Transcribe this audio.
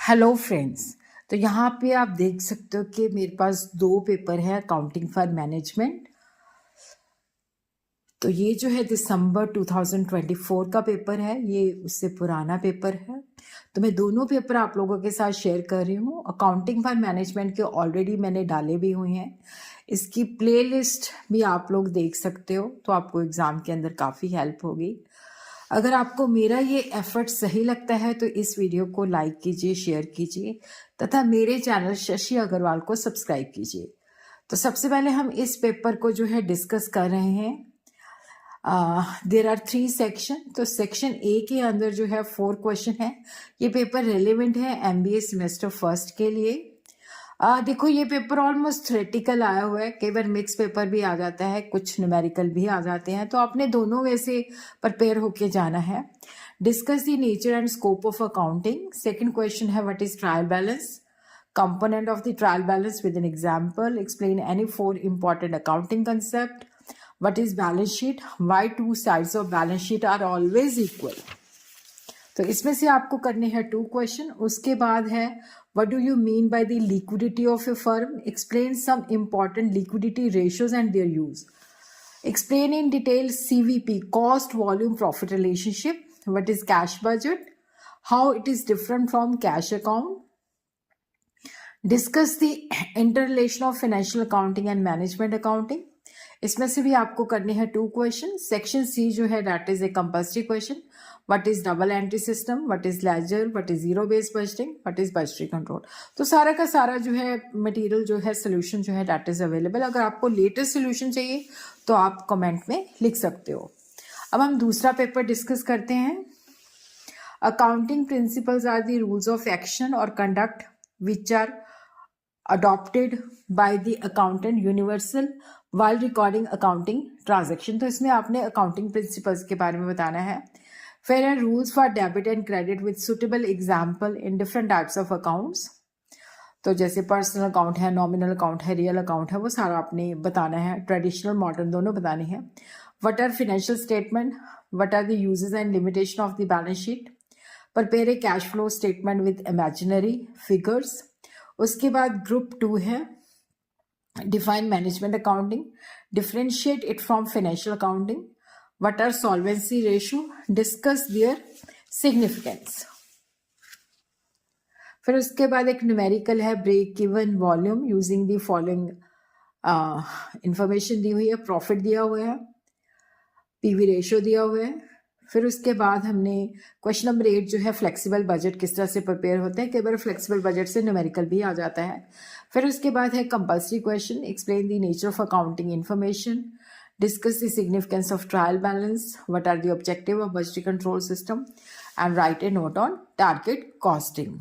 Hello friends. तो यहाँ पे आप देख सकते हो कि मेरे पास दो पेपर है अकाउंटिंग फॉर मैनेजमेंट। तो ये जो है दिसंबर 2024 का पेपर है, ये उससे पुराना पेपर है। तो मैं दोनों पेपर आप लोगों के साथ शेयर कर रही हूँ। अकाउंटिंग फॉर मैनेजमेंट के ऑलरेडी मैंने डाले भी हुए हैं, इसकी प्लेलिस्ट भी आप लोग देख सकते हो, तो आपको एग्ज़ाम के अंदर काफ़ी हेल्प होगी। अगर आपको मेरा ये एफर्ट सही लगता है तो इस वीडियो को लाइक कीजिए, शेयर कीजिए तथा मेरे चैनल शशि अग्रवाल को सब्सक्राइब कीजिए। तो सबसे पहले हम इस पेपर को जो है डिस्कस कर रहे हैं। There are 3 section. तो सेक्शन ए के अंदर जो है 4 क्वेश्चन है। ये पेपर रेलेवेंट है MBA सेमेस्टर फर्स्ट के लिए। देखो ये पेपर ऑलमोस्ट थ्योरेटिकल आया हुआ है, कई बार मिक्स पेपर भी आ जाता है, कुछ न्यूमेरिकल भी आ जाते हैं, तो आपने दोनों वैसे प्रिपेयर होके जाना है। Discuss the nature and scope of accounting. Second question है what is trial balance, component of the trial balance with an example, explain any 4 important accounting concept, what is balance sheet, why 2 sides of balance sheet are always equal. तो इसमें से आपको करने हैं 2 question. उसके बाद है what do you mean by the liquidity of a firm, explain some important liquidity ratios and their use, explain in detail CVP, cost volume profit relationship, what is cash budget, how it is different from cash account, discuss the interrelation of financial accounting and management accounting। इसमें से भी आपको करने हैं 2 question. Section C जो है that is a compulsory question, what is double entry system, what is ledger, what is zero based budgeting, what is budgetary control. तो सारा का सारा जो है मटेरियल जो है सोल्यूशन जो है दैट इज अवेलेबल। अगर आपको लेटेस्ट सोल्यूशन चाहिए तो आप कमेंट में लिख सकते हो। अब हम दूसरा पेपर डिस्कस करते हैं। Accounting principles are the rules of action और conduct which are adopted by the accountant universal while recording accounting transaction। तो इसमें आपने accounting principles के बारे में बताना है। फिर है rules for debit and credit with suitable example in different types of accounts। तो जैसे पर्सनल अकाउंट है, नॉमिनल अकाउंट है, रियल अकाउंट है, वो सारा आपने बताना है। ट्रेडिशनल मॉडर्न दोनों बताने हैं। What are financial statement, what are the uses and limitation of the balance sheet, prepare a cash flow statement with imaginary figures. उसके बाद ग्रुप 2 है define management accounting, differentiate it from financial accounting, what are solvency ratio, discuss their significance. फिर उसके बाद एक numerical है break even volume using the following information दी हुई है, प्रॉफिट दिया हुआ है, पीवी रेशियो दिया हुआ है। फिर उसके बाद हमने क्वेश्चन नंबर 8 जो है फ्लेक्सिबल बजट किस तरह से प्रिपेयर होते हैं, कई बार फ्लेक्सिबल बजट से न्यूमेरिकल भी आ जाता है। फिर उसके बाद है compulsory question, explain the nature of accounting information, discuss the significance of trial balance, what are the objective of budgetary control system and write a note on target costing.